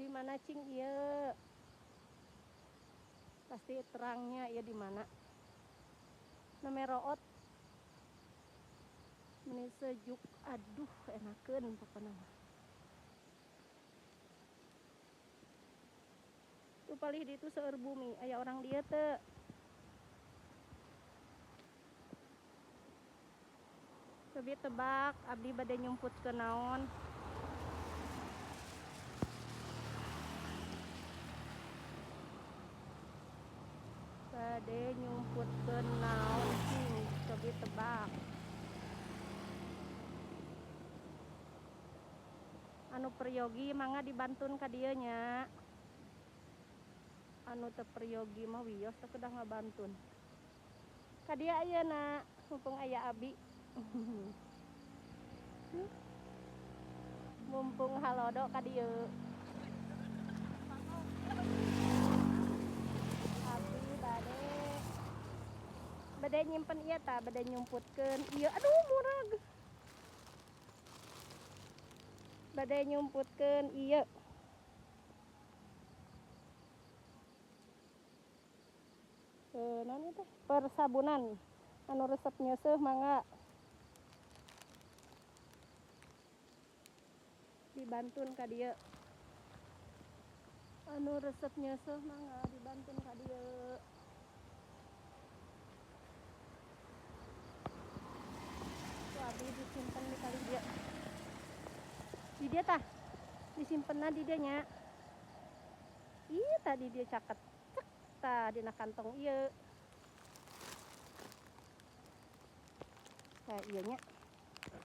di mana cing iya? Pasti terangnya ya di mana? Nameroot. Meni sejuk, aduh enakeun pokona mah. Tuh palih di itu seueur bumi, aya orang dia teu. Cobi tebak, abdi bade nyumput ke naon? Bade nyumput ke naon cing? Cobi tebak. Anu peryogi mangga dibantun ka dieu nya. Anu teu peryogi mah wios teu kedah ngabantun. Ka dieu ayeuna, mumpung aya abi. Mumpung halodo ka dieu. Abi bade nyimpen ieu tah, bade nyumputkeun ieu. Aduh murag. Bade nyumputkeun ieu. Naon ieu teh? Persabunan. Anu resep nyeuseuf mangga dibantun ka dieu. Anu resep nyeuseuf mangga dibantun ka dieu. Tuh abi disimpen di kali dia. Di dia tah. Disimpenna di dieu nya. Ieu tadi dia caket. Cek tah dina kantong ieu. Nah ieu nya.